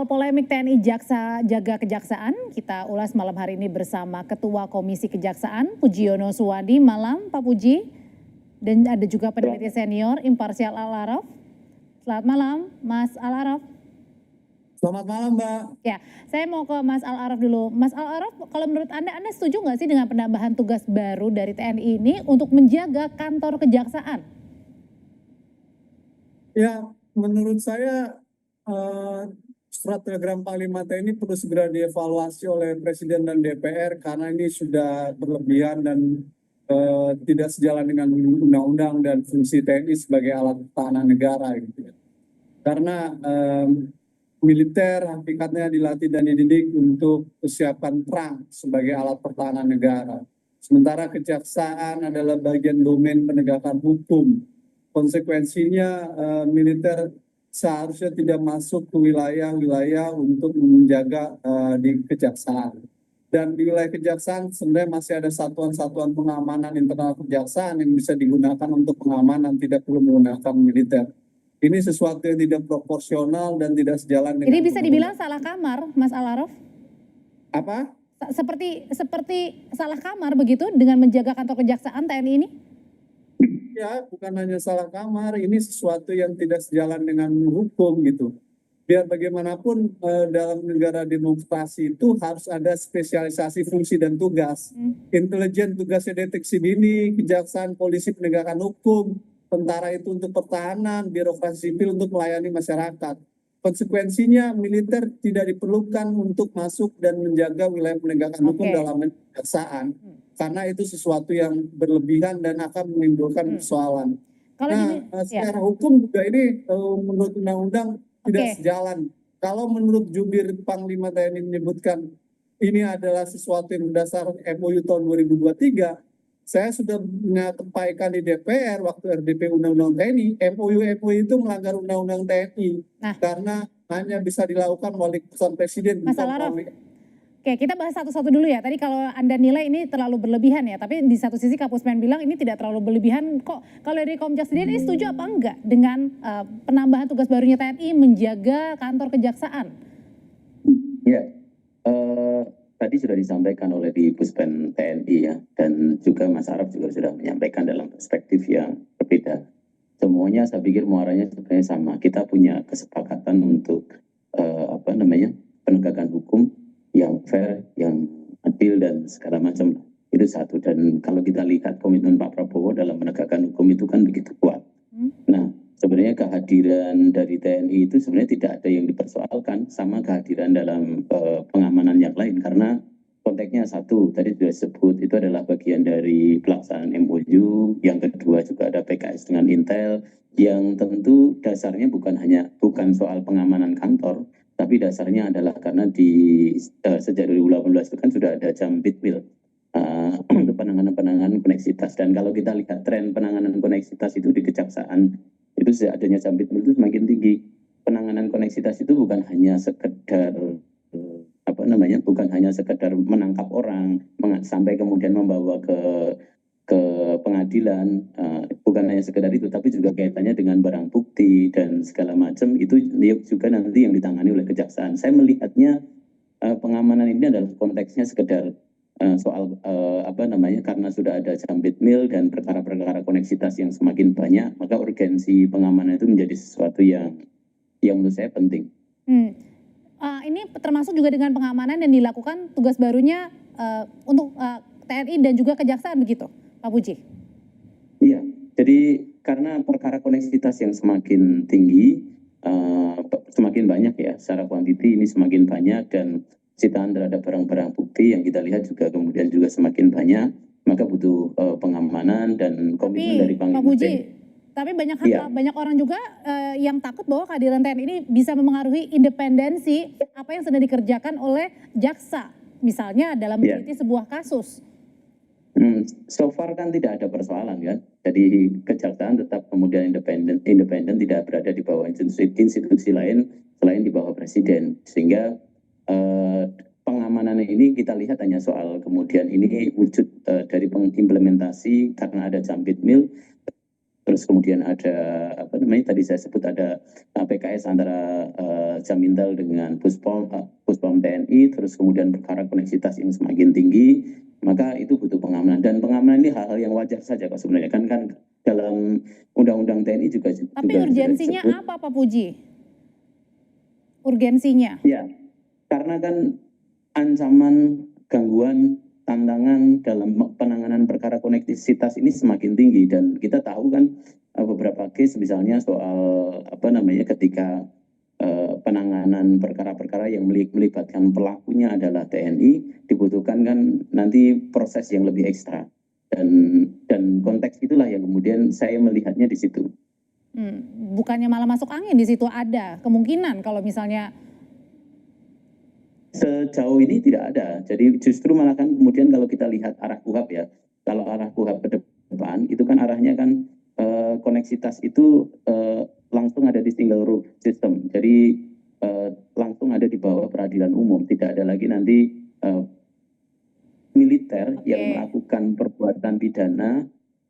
soal polemik TNI Jaksa jaga kejaksaan, kita ulas malam hari ini bersama Ketua Komisi Kejaksaan, Pujiono Suwandi. Malam Pak Puji. Dan ada juga peneliti senior Imparsial Al-Araf. Selamat malam Mas Al-Araf. Selamat malam Mbak. Ya, saya mau ke Mas Al-Araf dulu. Mas Al-Araf, kalau menurut Anda setuju nggak sih dengan penambahan tugas baru dari TNI ini untuk menjaga kantor kejaksaan? Ya, menurut saya Surat Telegram Panglima TNI perlu segera dievaluasi oleh Presiden dan DPR karena ini sudah berlebihan dan tidak sejalan dengan undang-undang dan fungsi TNI sebagai alat pertahanan negara. Gitu. Karena militer hakikatnya dilatih dan dididik untuk kesiapan perang sebagai alat pertahanan negara. Sementara kejaksaan adalah bagian domain penegakan hukum. Konsekuensinya militer seharusnya tidak masuk ke wilayah-wilayah untuk menjaga di kejaksaan. Dan di wilayah kejaksaan sebenarnya masih ada satuan-satuan pengamanan internal kejaksaan yang bisa digunakan untuk pengamanan, tidak perlu menggunakan militer. Ini sesuatu yang tidak proporsional dan tidak sejalan dengan... Ini bisa dibilang salah kamar, Mas Al-Araf? Apa? Seperti salah kamar begitu dengan menjaga kantor kejaksaan TNI ini? Ya, bukan hanya salah kamar, ini sesuatu yang tidak sejalan dengan hukum gitu. Biar bagaimanapun dalam negara demokrasi itu harus ada spesialisasi fungsi dan tugas. Intelijen tugasnya deteksi dini, kejaksaan, polisi penegakan hukum, tentara itu untuk pertahanan, birokrasi sipil untuk melayani masyarakat. Konsekuensinya militer tidak diperlukan untuk masuk dan menjaga wilayah penegakan hukum dalam kejaksaan. Karena itu sesuatu yang berlebihan dan akan menimbulkan persoalan. Secara hukum juga ini menurut undang-undang tidak sejalan. Kalau menurut Jubir Panglima TNI menyebutkan ini adalah sesuatu yang berdasar MOU tahun 2023, saya sudah menyampaikan di DPR waktu RDP Undang-Undang TNI, MOU itu melanggar Undang-Undang TNI karena hanya bisa dilakukan melalui keputusan Presiden. Mas Al-Araf, oke, kita bahas satu-satu dulu ya. Tadi kalau Anda nilai ini terlalu berlebihan ya, tapi di satu sisi Kapuspen bilang ini tidak terlalu berlebihan kok. Kalau dari Komjas sendiri ini setuju apa enggak dengan penambahan tugas barunya TNI menjaga kantor kejaksaan? Ya, tadi sudah disampaikan oleh di Puspen TNI ya, dan juga Mas Araf juga sudah menyampaikan dalam perspektif yang berbeda. Semuanya saya pikir muaranya sebenarnya sama. Kita punya kesepakatan untuk penegakan hukum yang fair, yang adil dan segala macam. Itu satu. Dan kalau kita lihat komitmen Pak Prabowo dalam menegakkan hukum itu kan begitu kuat. Nah, sebenarnya kehadiran dari TNI itu sebenarnya tidak ada yang dipersoalkan sama kehadiran dalam pengamanan yang lain, karena konteksnya satu, tadi sudah disebut itu adalah bagian dari pelaksanaan MOU. Yang kedua juga ada PKS dengan Intel, yang tentu dasarnya bukan soal pengamanan kantor, tapi dasarnya adalah karena sejak 2018 itu kan sudah ada Jambit-Mil untuk penanganan koneksitas. Dan kalau kita lihat tren penanganan koneksitas itu di kejaksaan, itu sejak adanya Jambit-Mil itu semakin tinggi. Penanganan koneksitas itu bukan hanya sekedar menangkap orang sampai kemudian membawa ke pengadilan, bukan hanya sekedar itu, tapi juga kaitannya dengan barang bukti dan segala macam. Itu juga nanti yang ditangani oleh kejaksaan. Saya melihatnya pengamanan ini adalah konteksnya sekedar soal karena sudah ada Jambit-Mil dan perkara-perkara koneksitas yang semakin banyak, maka urgensi pengamanan itu menjadi sesuatu yang menurut saya penting. Ini termasuk juga dengan pengamanan yang dilakukan tugas barunya untuk TNI dan juga kejaksaan begitu, Pak Puji? Iya, jadi karena perkara koneksitas yang semakin tinggi, semakin banyak ya, secara kuantiti ini semakin banyak, dan sitaan terhadap barang-barang bukti yang kita lihat juga kemudian juga semakin banyak, maka butuh pengamanan dan komitmen dari Panglima TNI. Tapi banyak orang juga yang takut bahwa kehadiran TNI ini bisa memengaruhi independensi apa yang sedang dikerjakan oleh jaksa, misalnya dalam meneliti sebuah kasus. So far kan tidak ada persoalan kan, jadi kejaksaan tetap kemudian independen, tidak berada di bawah institusi lain selain di bawah Presiden, sehingga pengamanan ini kita lihat hanya soal kemudian ini wujud dari pengimplementasi karena ada Jambit-Mil. terus kemudian ada apa namanya tadi saya sebut ada PKS antara Jamintel dengan Puspom TNI, terus kemudian perkara koneksitas yang semakin tinggi, maka itu butuh pengamanan, dan pengamanan ini hal-hal yang wajar saja kok sebenarnya kan dalam undang-undang TNI juga. Tapi juga urgensinya apa Pak Puji? Urgensinya? Ya, karena kan ancaman, gangguan, tantangan dalam penanganan perkara koneksitas ini semakin tinggi, dan kita tahu kan beberapa case misalnya soal apa namanya ketika penanganan perkara-perkara yang melibatkan pelakunya adalah TNI, dibutuhkan kan nanti proses yang lebih ekstra, dan konteks itulah yang kemudian saya melihatnya di situ. Bukannya malah masuk angin di situ, ada kemungkinan kalau misalnya sejauh ini tidak ada. Jadi justru malah kan kemudian kalau kita lihat arah KUHAP ya, kalau arah KUHAP ke depan itu kan arahnya kan koneksitas itu langsung ada di single rule system. Jadi langsung ada di bawah peradilan umum, tidak ada lagi nanti militer yang melakukan perbuatan pidana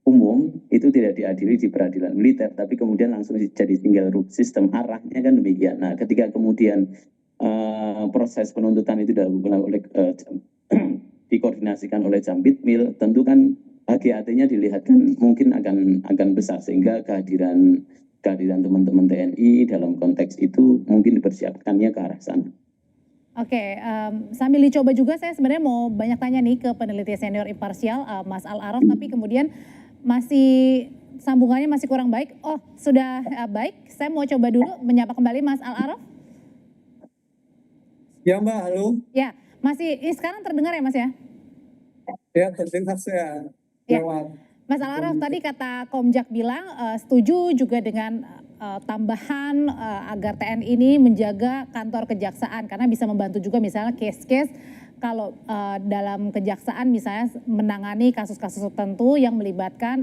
umum itu tidak diadili di peradilan militer, tapi kemudian langsung jadi single rule system. Arahnya kan demikian. Nah, ketika kemudian proses penuntutan itu dilakukan oleh dikoordinasikan oleh Jampitmil, tentu kan HGAT-nya dilihatkan mungkin akan besar, sehingga kehadiran teman-teman TNI dalam konteks itu mungkin dipersiapkannya ke arah sana. Oke, sambil dicoba juga saya sebenarnya mau banyak tanya nih ke peneliti senior imparsial Mas Al-Araf, tapi kemudian sambungannya masih kurang baik. Oh, sudah baik. Saya mau coba dulu menyapa kembali Mas Al-Araf. Ya Mbak, halo. Ya, ini sekarang terdengar ya Mas ya? Ya, terdengar saya. Ya. Mas Al-Araf, tadi kata Komjak bilang setuju juga dengan tambahan agar TNI ini menjaga kantor kejaksaan, karena bisa membantu juga misalnya case-case kalau dalam kejaksaan misalnya menangani kasus-kasus tertentu yang melibatkan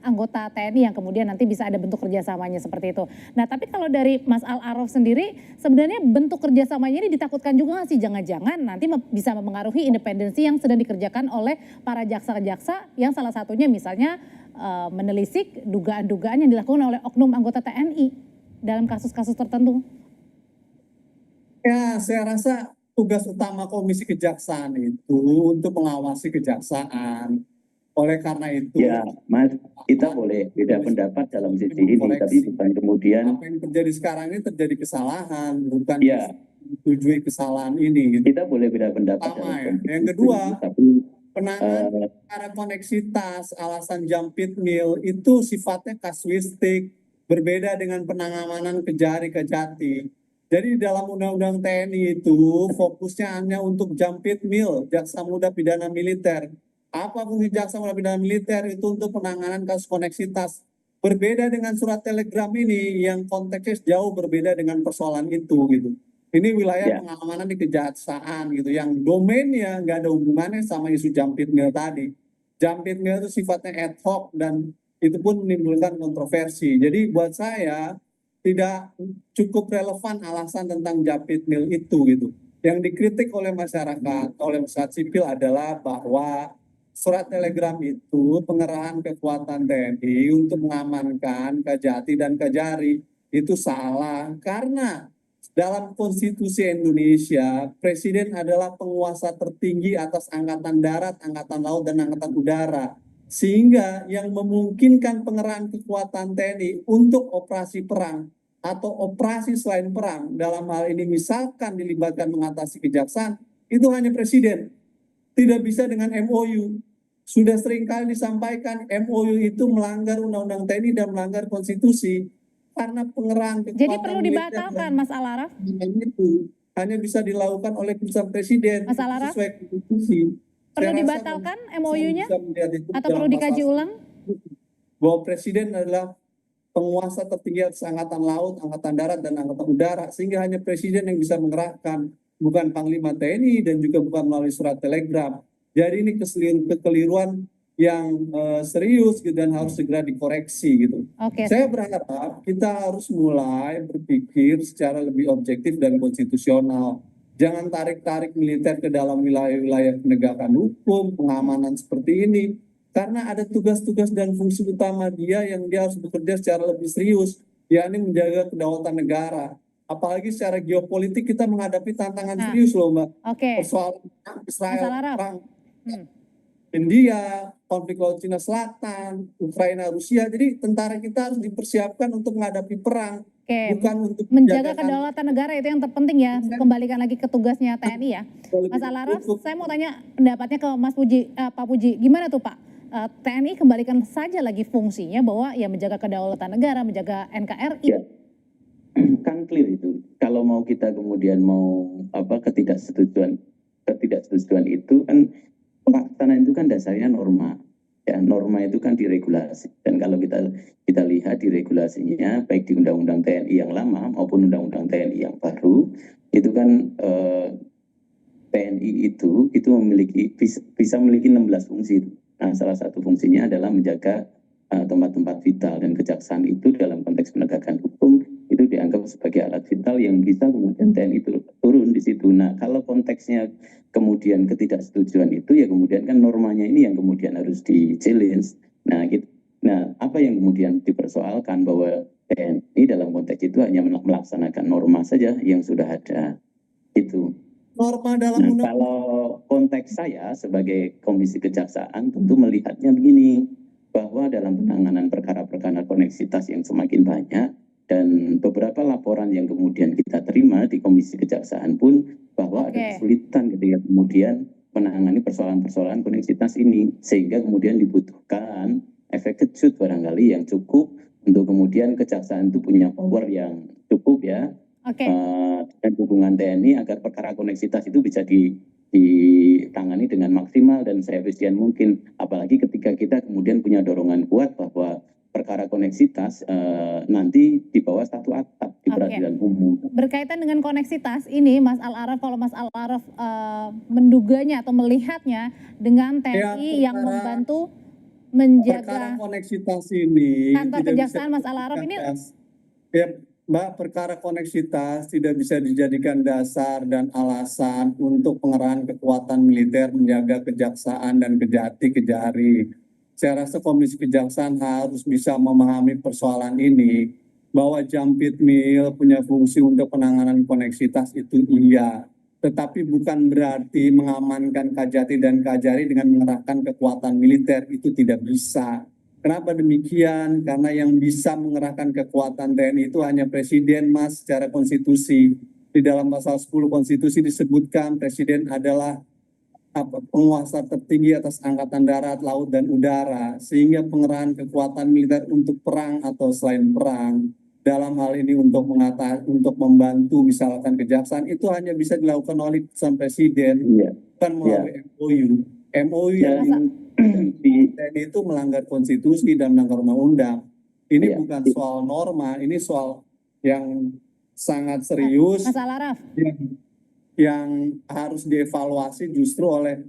anggota TNI yang kemudian nanti bisa ada bentuk kerjasamanya seperti itu. Nah, tapi kalau dari Mas Al-Araf sendiri, sebenarnya bentuk kerjasamanya ini ditakutkan juga nggak sih, jangan-jangan nanti bisa mempengaruhi independensi yang sedang dikerjakan oleh para jaksa-jaksa yang salah satunya misalnya menelisik dugaan-dugaan yang dilakukan oleh oknum anggota TNI dalam kasus-kasus tertentu? Ya, saya rasa tugas utama Komisi Kejaksaan itu untuk mengawasi kejaksaan. Oleh karena itu, ya Mas, kita boleh beda pendapat dalam sisi ini, tapi bukan kemudian apa yang terjadi sekarang ini terjadi kesalahan, bukan ya disetujui kesalahan ini. Kita boleh beda pendapat dalam Yang kedua, tapi penanganan perkara koneksitas alasan Jampitmil itu sifatnya kasuistik, berbeda dengan penanganan Kejari-Kejati. Jadi dalam Undang-Undang TNI itu fokusnya hanya untuk Jampitmil, Jaksa Muda Pidana Militer. Apa fungsi Jaksa Muda Pidana Militer? Itu untuk penanganan kasus koneksitas. Berbeda dengan surat telegram ini yang konteksnya jauh berbeda dengan persoalan itu gitu. Ini wilayah pengamanan di kejaksaan gitu, yang domainnya nggak ada hubungannya sama isu Jampitmil tadi. Jampitmil itu sifatnya ad hoc dan itu pun menimbulkan kontroversi. Jadi buat saya tidak cukup relevan alasan tentang Jampitmil itu gitu. Yang dikritik oleh masyarakat sipil adalah bahwa surat telegram itu pengerahan kekuatan TNI untuk mengamankan Kejati dan Kejari itu salah, karena dalam konstitusi Indonesia Presiden adalah penguasa tertinggi atas angkatan darat, angkatan laut, dan angkatan udara. Sehingga yang memungkinkan pengerahan kekuatan TNI untuk operasi perang atau operasi selain perang, dalam hal ini misalkan dilibatkan mengatasi kejaksaan, itu hanya Presiden. Tidak bisa dengan MOU. Sudah seringkali disampaikan MOU itu melanggar Undang-Undang TNI dan melanggar konstitusi. Karena pengerahan kekuatan jadi perlu dibatalkan Mas Al-Araf? Itu hanya bisa dilakukan oleh keputusan Presiden sesuai konstitusi. Perlu dibatalkan MOU-nya atau perlu dikaji ulang? Bahwa Presiden adalah penguasa tertinggi atas angkatan laut, angkatan darat, dan angkatan udara, sehingga hanya Presiden yang bisa mengerahkan, bukan Panglima TNI dan juga bukan melalui surat telegram. Jadi ini kekeliruan yang serius gitu, dan harus segera dikoreksi gitu. Saya berharap kita harus mulai berpikir secara lebih objektif dan konstitusional. Jangan tarik-tarik militer ke dalam wilayah-wilayah penegakan hukum, pengamanan seperti ini. karena ada tugas-tugas dan fungsi utama dia yang dia harus bekerja secara lebih serius, yakni menjaga kedaulatan negara. Apalagi secara geopolitik kita menghadapi tantangan Nah, serius loh Mbak. oke, Persoalan Mas Israel, Alaraf. perang Hmm. India, konflik Laut Cina Selatan, Ukraina, Rusia. Jadi tentara kita harus dipersiapkan untuk menghadapi perang, Oke, bukan untuk menjaga menjagakan kedaulatan negara itu yang terpenting ya. Kembalikan lagi ke tugasnya TNI ya. Mas Alaraf, saya mau tanya pendapatnya ke Mas Puji, Pak Puji. Gimana tuh Pak? TNI kembalikan saja lagi fungsinya bahwa ya menjaga kedaulatan negara, menjaga NKRI. Ya, kan clear itu. Kalau mau kita kemudian mau ketidaksetujuan itu kan pelaksanaan itu kan dasarnya norma. Ya, norma itu kan diregulasi. Dan kalau kita lihat di regulasinya baik di Undang-Undang TNI yang lama maupun Undang-Undang TNI yang baru itu kan TNI itu memiliki bisa memiliki 16 fungsi. Nah, salah satu fungsinya adalah menjaga tempat-tempat vital, dan kejaksaan itu dalam konteks penegakan hukum itu dianggap sebagai alat vital yang bisa kemudian TNI itu turun di situ. Nah, kalau konteksnya kemudian ketidaksetujuan itu ya kemudian kan normanya ini yang kemudian harus di-challenge. Nah, apa yang kemudian dipersoalkan bahwa TNI dalam konteks itu hanya melaksanakan norma saja yang sudah ada itu. norma dalam Nah, undang. kalau konteks saya sebagai Komisi Kejaksaan tentu melihatnya begini, bahwa dalam penanganan perkara-perkara koneksitas yang semakin banyak dan beberapa laporan yang kemudian kita terima di Komisi Kejaksaan pun bahwa ada kesulitan ketika kemudian menangani persoalan-persoalan koneksitas ini, sehingga kemudian dibutuhkan efek kejut barangkali yang cukup untuk kemudian kejaksaan itu punya power yang cukup ya, dan dukungan TNI agar perkara koneksitas itu bisa ditangani dengan maksimal dan seefisien mungkin. Apalagi ketika kita kemudian punya dorongan kuat bahwa perkara koneksitas nanti di bawah satu atap di peradilan umum. Berkaitan dengan koneksitas ini, Mas Al-Araf, kalau Mas Al-Araf menduganya atau melihatnya dengan TNI yang membantu menjaga perkara koneksitas ini kantor kejaksaan, Mas Al-Araf ini ya Mbak, perkara koneksitas tidak bisa dijadikan dasar dan alasan untuk pengerahan kekuatan militer menjaga kejaksaan dan kejati-kejari. Saya rasa Komisi Kejaksaan harus bisa memahami persoalan ini, bahwa Jampit Mil punya fungsi untuk penanganan koneksitas itu iya, tetapi bukan berarti mengamankan Kajati dan Kajari dengan mengerahkan kekuatan militer, itu tidak bisa. Kenapa demikian? Karena yang bisa mengerahkan kekuatan TNI itu hanya Presiden, Mas, secara konstitusi. Di dalam pasal 10 konstitusi disebutkan Presiden adalah penguasa tertinggi atas angkatan darat, laut, dan udara. Sehingga pengerahan kekuatan militer untuk perang atau selain perang, dalam hal ini untuk membantu misalkan kejaksaan, itu hanya bisa dilakukan oleh keputusan Presiden, bukan melalui MOU. MOU yang TNI itu melanggar konstitusi dan melanggar undang-undang. Ini bukan soal norma, ini soal yang sangat serius, Mas Al-Araf, yang harus dievaluasi justru oleh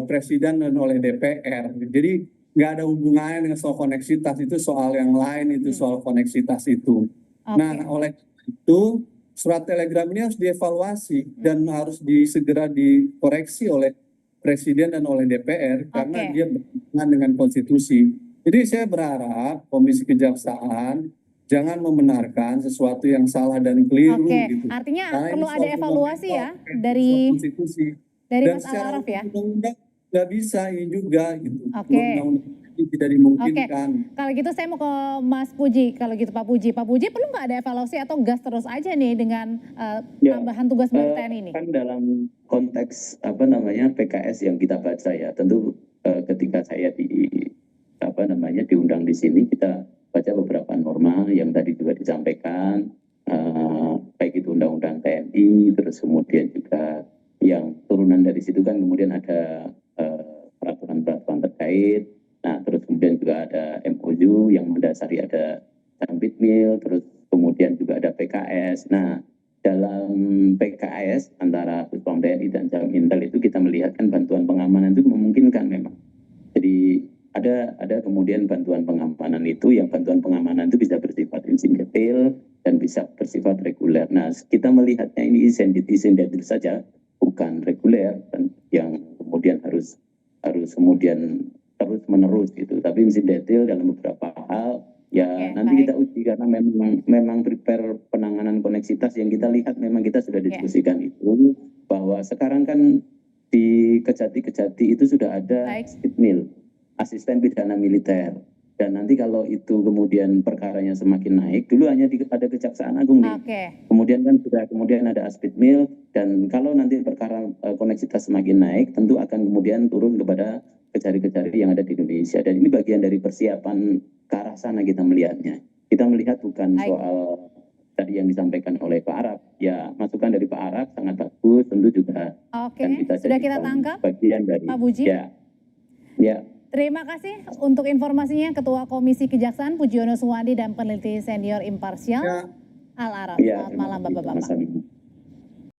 Presiden dan oleh DPR. Jadi nggak ada hubungannya dengan soal koneksitas, itu soal yang lain, itu soal koneksitas itu. Nah, oleh itu surat telegram ini harus dievaluasi dan harus segera dikoreksi oleh Presiden dan oleh DPR karena dia bertentangan dengan konstitusi. Jadi saya berharap Komisi Kejaksaan jangan membenarkan sesuatu yang salah dan keliru gitu. Artinya karena perlu ada evaluasi ya dari konstitusi. dari Dan Mas Al-Araf ya. Undang-undang nggak bisa ini juga gitu. Undang-undang ini tidak dimungkinkan. Kalau gitu saya mau ke Mas Puji. Kalau gitu Pak Puji perlu nggak ada evaluasi atau gas terus aja nih dengan tambahan tugas baru TNI ini? Kan dalam konteks PKS yang kita baca ya, tentu ketika saya diundang di sini, kita baca beberapa norma yang tadi juga disampaikan, baik itu Undang-Undang TNI, terus kemudian juga yang turunan dari situ kan kemudian ada peraturan-peraturan terkait. Nah, terus kemudian juga ada MOU yang mendasari ada Jampit Mil, terus kemudian juga ada PKS. Nah, dalam PKS antara Puspom TNI dan Jamintel itu kita melihat kan bantuan pengamanan itu memungkinkan memang. Jadi ada kemudian bantuan pengamanan itu, yang bantuan pengamanan itu bisa bersifat insidentil dan bisa bersifat reguler. Nah, kita melihatnya ini insidentil saja, bukan reguler, dan yang kemudian harus kemudian terus menerus gitu. Tapi mesti detail dalam beberapa hal ya Oke, nanti baik. kita uji karena memang prepare penanganan koneksitas yang kita lihat memang kita sudah diskusikan itu bahwa sekarang kan di Kejati itu sudah ada Baik. SPIDMIL, asisten pidana militer. Dan nanti kalau itu kemudian perkaranya semakin naik, dulu hanya ada Kejaksaan Agung nih. Oke. Kemudian kan sudah kemudian ada Aspidmil, dan kalau nanti perkara koneksitas semakin naik, tentu akan kemudian turun kepada kejari-kejari yang ada di Indonesia. Dan ini bagian dari persiapan ke arah sana kita melihatnya. Kita melihat bukan Baik. soal tadi yang disampaikan oleh Pak Arab. Ya, masukan dari Pak Arab sangat bagus, tentu juga. Oke, Dan sudah kita jadikan tangkap bagian dari Pak Puji. Ya. Terima kasih untuk informasinya Ketua Komisi Kejaksaan Pujiono Suwandi dan peneliti senior imparsial Ya. Al Arab. Ya, Selamat malam Bapak-Bapak. Mas Adi.